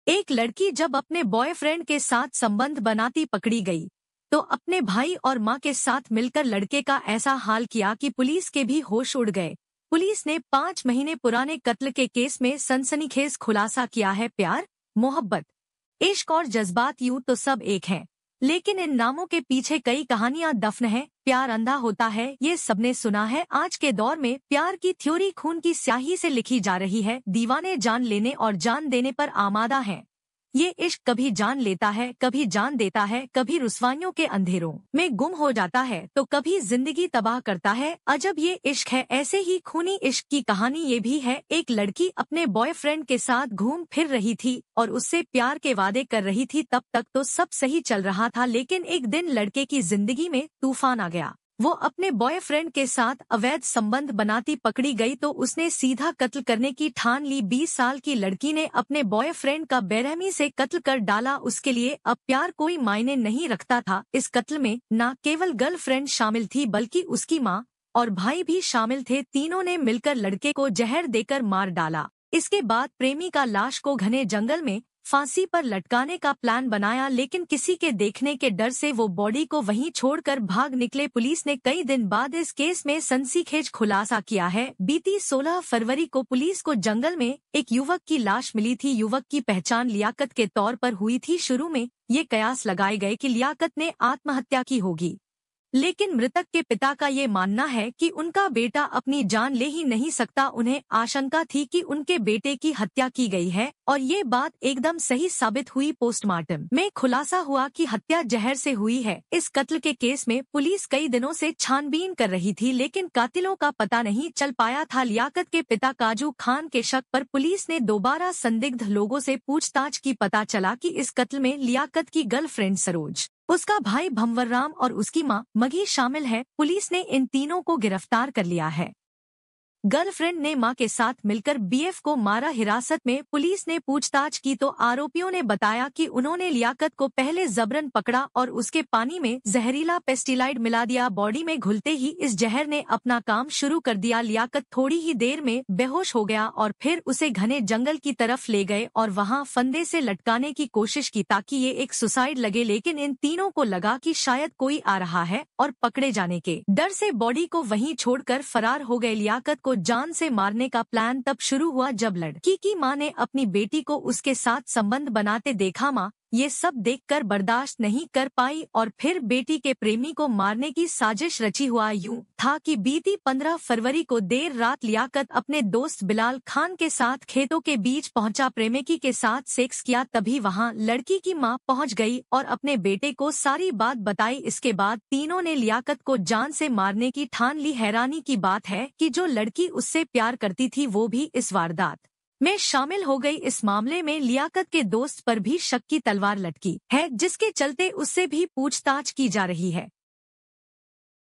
एक लड़की जब अपने बॉयफ्रेंड के साथ संबंध बनाती पकड़ी गई, तो अपने भाई और मां के साथ मिलकर लड़के का ऐसा हाल किया कि पुलिस के भी होश उड़ गए। पुलिस ने 5 महीने पुराने कत्ल के केस में सनसनीखेज खुलासा किया है। प्यार, मोहब्बत, इश्क और जज्बात यूं तो सब एक हैं, लेकिन इन नामों के पीछे कई कहानियां दफन हैं। प्यार अंधा होता है, ये सबने सुना है। आज के दौर में प्यार की थ्योरी खून की स्याही से लिखी जा रही है। दीवाने जान लेने और जान देने पर आमादा हैं। ये इश्क कभी जान लेता है, कभी जान देता है, कभी रुस्वाइयों के अंधेरों में गुम हो जाता है, तो कभी जिंदगी तबाह करता है। अजब ये इश्क है। ऐसे ही खूनी इश्क की कहानी ये भी है। एक लड़की अपने बॉयफ्रेंड के साथ घूम फिर रही थी और उससे प्यार के वादे कर रही थी। तब तक तो सब सही चल रहा था, लेकिन एक दिन लड़के की जिंदगी में तूफान आ गया। वो अपने बॉयफ्रेंड के साथ अवैध संबंध बनाती पकड़ी गई तो उसने सीधा कत्ल करने की ठान ली। 20 साल की लड़की ने अपने बॉयफ्रेंड का बेरहमी से कत्ल कर डाला। उसके लिए अब प्यार कोई मायने नहीं रखता था। इस कत्ल में न केवल गर्लफ्रेंड शामिल थी, बल्कि उसकी मां और भाई भी शामिल थे। तीनों ने मिलकर लड़के को जहर देकर मार डाला। इसके बाद प्रेमी का लाश को घने जंगल में फांसी पर लटकाने का प्लान बनाया, लेकिन किसी के देखने के डर से वो बॉडी को वहीं छोड़कर भाग निकले। पुलिस ने कई दिन बाद इस केस में सनसनीखेज खुलासा किया है। बीती 16 फरवरी को पुलिस को जंगल में एक युवक की लाश मिली थी। युवक की पहचान लियाकत के तौर पर हुई थी। शुरू में ये कयास लगाए गए कि लियाकत ने आत्महत्या की होगी, लेकिन मृतक के पिता का ये मानना है कि उनका बेटा अपनी जान ले ही नहीं सकता। उन्हें आशंका थी कि उनके बेटे की हत्या की गई है और ये बात एकदम सही साबित हुई। पोस्टमार्टम में खुलासा हुआ कि हत्या जहर से हुई है। इस कत्ल के केस में पुलिस कई दिनों से छानबीन कर रही थी, लेकिन कातिलों का पता नहीं चल पाया था। लियाकत के पिता काजू खान के शक पर पुलिस ने दोबारा संदिग्ध लोगों से पूछताछ की। पता चला कि इस कत्ल में लियाकत की गर्लफ्रेंड सरोज, उसका भाई भंवर राम और उसकी मां मगी शामिल है। पुलिस ने इन तीनों को गिरफ्तार कर लिया है। गर्लफ्रेंड ने मां के साथ मिलकर बीएफ को मारा। हिरासत में पुलिस ने पूछताछ की तो आरोपियों ने बताया कि उन्होंने लियाकत को पहले जबरन पकड़ा और उसके पानी में जहरीला पेस्टिसाइड मिला दिया। बॉडी में घुलते ही इस जहर ने अपना काम शुरू कर दिया। लियाकत थोड़ी ही देर में बेहोश हो गया और फिर उसे घने जंगल की तरफ ले गए और वहां फंदे से लटकाने की कोशिश की ताकि ये एक सुसाइड लगे, लेकिन इन तीनों को लगा कि शायद कोई आ रहा है और पकड़े जाने के डर से बॉडी को वहीं छोड़कर फरार हो गए। लियाकत को जान से मारने का प्लान तब शुरू हुआ जब लड़की की मां ने अपनी बेटी को उसके साथ संबंध बनाते देखा। मां ये सब देखकर बर्दाश्त नहीं कर पाई और फिर बेटी के प्रेमी को मारने की साजिश रची। हुआ यूं था कि बीती 15 फरवरी को देर रात लियाकत अपने दोस्त बिलाल खान के साथ खेतों के बीच पहुंचा। प्रेमिकी के साथ सेक्स किया। तभी वहां लड़की की मां पहुंच गई और अपने बेटे को सारी बात बताई। इसके बाद तीनों ने लियाकत को जान से मारने की ठान ली। हैरानी की बात है कि जो लड़की उससे प्यार करती थी वो भी इस वारदात में शामिल हो गई। इस मामले में लियाकत के दोस्त पर भी शक की तलवार लटकी है, जिसके चलते उससे भी पूछताछ की जा रही है।